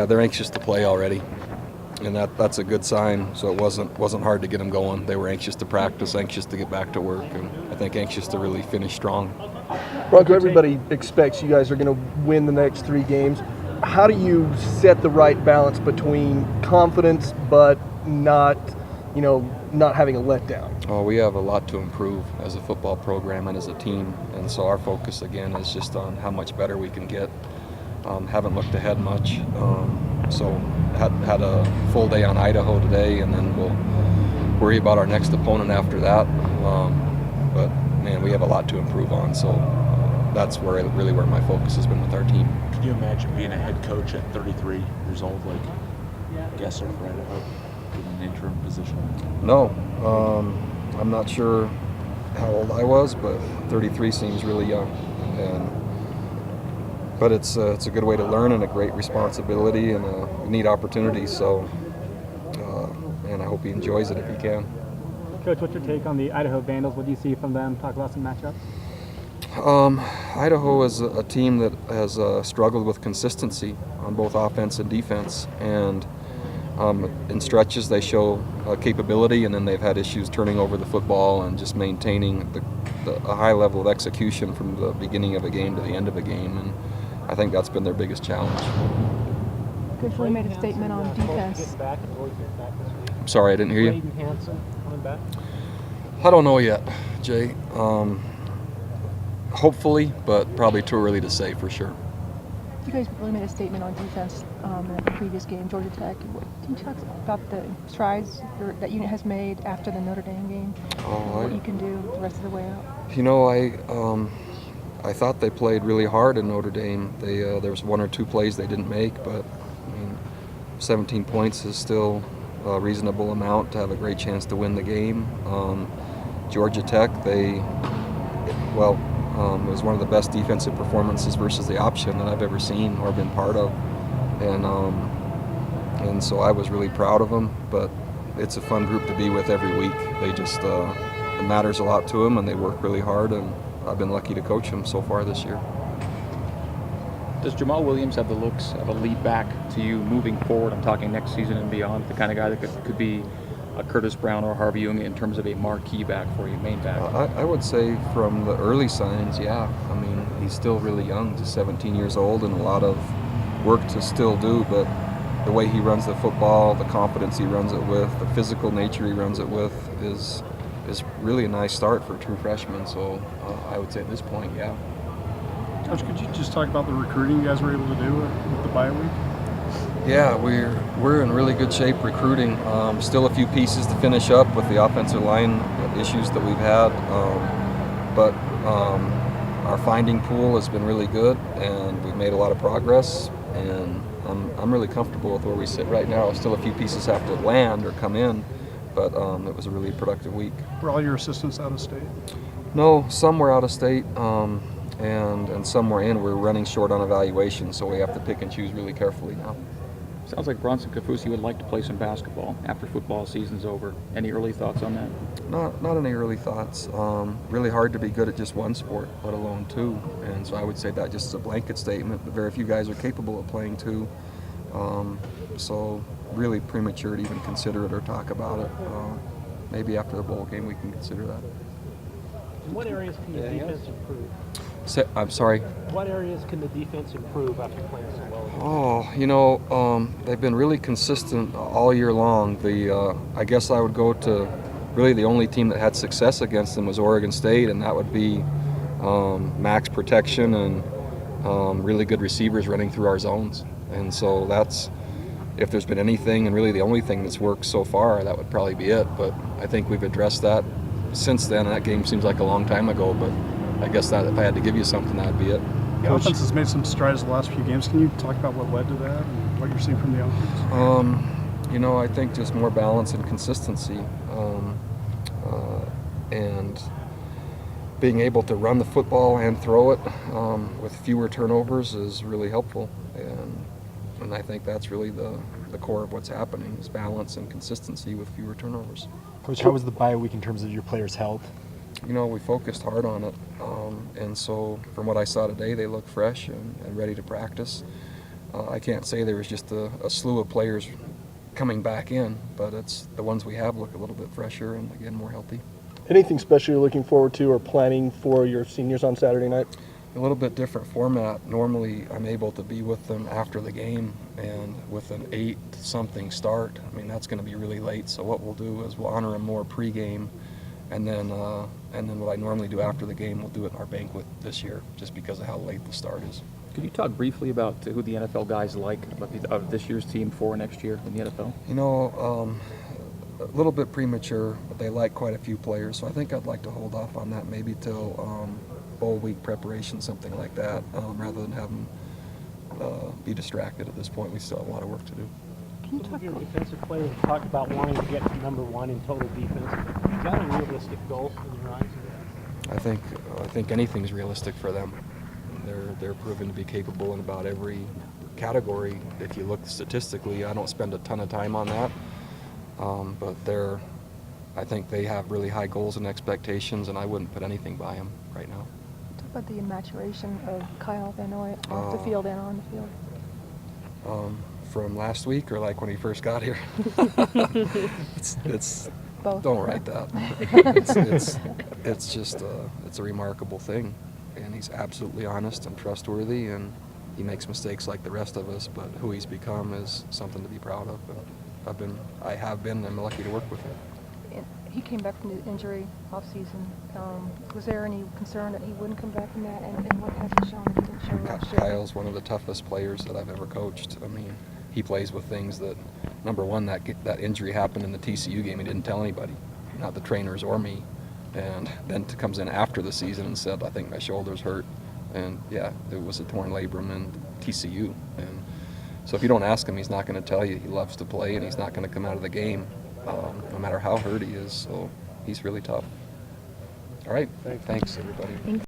Yeah, they're anxious to play already, and that's a good sign. So it wasn't hard to get them going. They were anxious to practice, anxious to get back to work, and I think anxious to really finish strong. Bronco, everybody expects you guys are going to win the next 3 games. How do you set the right balance between confidence but not having a letdown? Oh, we have a lot to improve as a football program and as a team, and so our focus again is just on how much better we can get. Haven't looked ahead much, so had a full day on Idaho today, and then we'll worry about our next opponent after that. But man, we have a lot to improve on, so that's where my focus has been with our team. Can you imagine being a head coach at 33 years old, like Gesser for Idaho, in an interim position? No, I'm not sure how old I was, but 33 seems really young, but it's a good way to learn and a great responsibility and a neat opportunity. So, and I hope he enjoys it if he can. Coach, what's your take on the Idaho Vandals? What do you see from them? Talk about some matchups. Idaho is a team that has struggled with consistency on both offense and defense, and in stretches they show capability, and then they've had issues turning over the football and just maintaining a high level of execution from the beginning of a game to the end of a game, and I think that's been their biggest challenge. Coach Lee made a statement on defense. I'm sorry, I didn't hear you. Back? I don't know yet, Jay. Hopefully, but probably too early to say for sure. You guys really made a statement on defense in the previous game, Georgia Tech. Can you talk about the strides that unit has made after the Notre Dame game? What you can do the rest of the way out? You know, I thought they played really hard in Notre Dame. There was 1 or 2 plays they didn't make, but I mean, 17 points is still a reasonable amount to have a great chance to win the game. Georgia Tech, it was one of the best defensive performances versus the option that I've ever seen or been part of, and so I was really proud of them. But it's a fun group to be with every week. They just it matters a lot to them, and they work really hard, and I've been lucky to coach them so far this year. Does Jamal Williams have the looks of a lead back to you moving forward? I'm talking next season and beyond, the kind of guy that could be a Curtis Brown or Harvey Young in terms of a marquee back for you, main back? I would say from the early signs, yeah. I mean, he's still really young, just 17 years old, and a lot of work to still do, but the way he runs the football, the confidence he runs it with, the physical nature he runs it with is really a nice start for a true freshman. So I would say at this point, yeah. Coach, could you just talk about the recruiting you guys were able to do with the bye week? Yeah, we're in really good shape recruiting. Still a few pieces to finish up with the offensive line issues that we've had, but our finding pool has been really good, and we've made a lot of progress. And I'm really comfortable with where we sit right now. Still a few pieces have to land or come in, but it was a really productive week. Were all your assistants out of state? No, some were out of state. And some were in. We're running short on evaluation, so we have to pick and choose really carefully now. Sounds like Bronson Kafusi would like to play some basketball after football season's over. Any early thoughts on that? Not any early thoughts. Really hard to be good at just one sport, let alone 2. And so I would say that just as a blanket statement, but very few guys are capable of playing 2. So really premature to even consider it or talk about it. Maybe after the bowl game we can consider that. In what areas can the defense improve? I'm sorry? What areas can the defense improve after playing so well? They've been really consistent all year long. I guess I would go to really the only team that had success against them was Oregon State, and that would be max protection and really good receivers running through our zones. And so that's, if there's been anything, and really the only thing that's worked so far, that would probably be it. But I think we've addressed that since then. That game seems like a long time ago, but I guess that if I had to give you something, that'd be it. The offense has made some strides the last few games. Can you talk about what led to that and what you're seeing from the offense? I think just more balance and consistency, and being able to run the football and throw it with fewer turnovers is really helpful. And I think that's really the core of what's happening is balance and consistency with fewer turnovers. Coach, how was the bye week in terms of your players' health? We focused hard on it, and so from what I saw today, they look fresh and ready to practice. I can't say there was just a slew of players coming back in, but it's the ones we have look a little bit fresher and again more healthy. Anything special you're looking forward to or planning for your seniors on Saturday night? A little bit different format. Normally I'm able to be with them after the game and with an 8-something start. I mean, that's going to be really late, so what we'll do is we'll honor them more pregame, and then what I normally do after the game, we'll do it in our banquet this year just because of how late the start is. Could you talk briefly about who the NFL guys like of this year's team for next year in the NFL? You know, a little bit premature, but they like quite a few players, so I think I'd like to hold off on that maybe till bowl week preparation, something like that, rather than have them be distracted at this point. We still have a lot of work to do. Can you Some talk of your defensive players talked about wanting to get to #1 in total defense. Is that a realistic goal in your eyes? I think anything's realistic for them. They're proven to be capable in about every category. If you look statistically, I don't spend a ton of time on that, but I think they have really high goals and expectations, and I wouldn't put anything by them right now. Talk about the maturation of Kyle Van Noy off the field and on the field. From last week or like when he first got here? it's Both. Don't write that. It's just it's a remarkable thing, and he's absolutely honest and trustworthy, and he makes mistakes like the rest of us, but who he's become is something to be proud of. And I have been, and I'm lucky to work with him. And he came back from the injury off season. Was there any concern that he wouldn't come back from that, and what has he shown that he didn't show last year? Kyle's one of the toughest players that I've ever coached. I mean, he plays with things that, number one, that injury happened in the TCU game. He didn't tell anybody, not the trainers or me. And then comes in after the season and said, I think my shoulder's hurt. And yeah, it was a torn labrum in TCU. And so if you don't ask him, he's not going to tell you. He loves to play, and he's not going to come out of the game, no matter how hurt he is. So he's really tough. All right, thanks everybody.